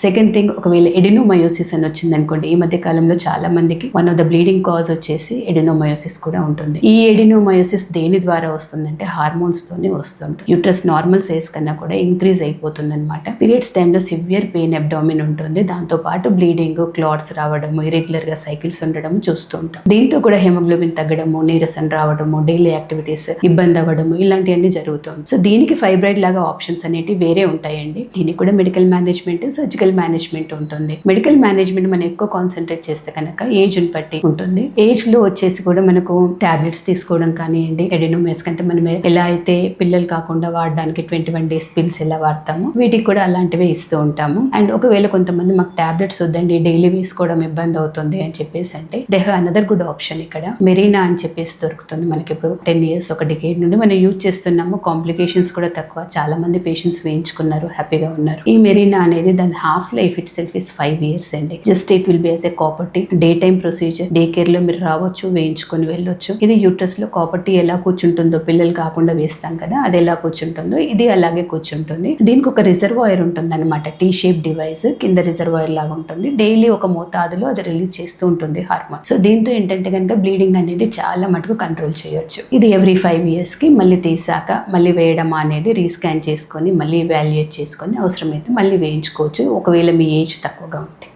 Second thing, ఒకవేళ adenomyosis అని వచ్చింది అనుకోండి, ఈ మధ్య కాలంలో చాలా మందికి one of the bleeding cause వచ్చేసి ఎడినోమయోసిస్ కూడా ఉంటుంది. ఈ ఎడినోమయోసిస్ దేని ద్వారా వస్తుందంటే హార్మోన్స్ తోనే వస్తుంది. యూట్రస్ నార్మల్ సైజ్ కన్నా కూడా ఇంక్రీజ్ అయిపోతుంది అనమాట. పీరియడ్స్ టైంలో సివియర్ పెయిన్ అబ్డామిన్ ఉంటుంది, దాంతో పాటు బ్లీడింగ్, క్లాట్స్ రావడము, ఇరెగ్యులర్ గా సైకిల్స్ ఉండడం చూస్తూ ఉంటాం. దీంతో కూడా హెమోగ్లోబిన్ తగ్గడము, నీరసం రావడము, డైలీ యాక్టివిటీస్ ఇబ్బంది అవ్వడము, ఇలాంటివన్నీ జరుగుతుంది. సో దీనికి ఫైబ్రాయిడ్ లాగా ఆప్షన్స్ అనేవి వేరే ఉంటాయండి. దీనికి కూడా మెడికల్ మేనేజ్మెంట్, సర్జికల్ మేనేజ్మెంట్ ఉంటుంది. మెడికల్ మేనేజ్మెంట్ మనం ఎక్కువ కాన్సన్ట్రేట్ చేస్తే కనుక ఏజ్ ని బట్టి ఉంటుంది. ఏజ్ లో వచ్చేసి కూడా మనకు టాబ్లెట్స్ తీసుకోవడం కానివ్వండి, ఎడినోమయోసిస్ కంటే మనం ఎలా అయితే పిల్లలు కాకుండా వాడడానికి 21 days పిల్స్ ఎలా వాడతామో వీటికి కూడా అలాంటివే ఇస్తూ ఉంటాము. అండ్ ఒకవేళ కొంతమంది మాకు టాబ్లెట్స్ వద్దండి, డైలీ వేసుకోవడం ఇబ్బంది అవుతుంది అని చెప్పేసి అంటే they have another good option. ఇక్కడ మెరీనా అని చెప్పేసి దొరుకుతుంది మనకి. ఇప్పుడు 10 years, ఒక డికేడ్ నుండి మనం యూజ్ చేస్తున్నాము. కాంప్లికేషన్స్ కూడా తక్కువ. చాలా మంది పేషెంట్స్ వేయించుకున్నారు, హ్యాపీగా ఉన్నారు. ఈ మెరీనా అనేది దాని half life it self is 5 years అండి. Just it will be as a కాపర్టీ. Day time procedure, day care లో మీరు రావచ్చు, వేయించుకొని వెళ్ళొచ్చు. ఇది యూట్రస్ లో కాపర్టీ ఎలా కూర్చుంటుందో, పిల్లలు కాకుండా వేస్తాం కదా, అది ఎలా కూర్చుంటుందో ఇది అలాగే కూర్చుంటుంది. దీనికి ఒక రిజర్వాయర్ ఉంటుంది అనమాట, టీ షేప్ డివైస్, కింద రిజర్వాయర్ లాగా ఉంటుంది. డైలీ ఒక మోతాదులో అది రిలీజ్ చేస్తూ ఉంటుంది హార్మోన్. సో దీంతో ఏంటంటే కనుక బ్లీడింగ్ అనేది చాలా మటుకు కంట్రోల్ చేయొచ్చు. ఇది ఎవ్రీ 5 years కి మళ్ళీ తీసాక మళ్ళీ వేయడం అనేది రీస్కాన్ చేసుకొని మళ్ళీ వాల్యుయేట్ చేసుకొని అవసరమైతే మళ్ళీ వేయించుకోవచ్చు, ఒకవేళ మీ ఏజ్ తక్కువగా ఉంటే.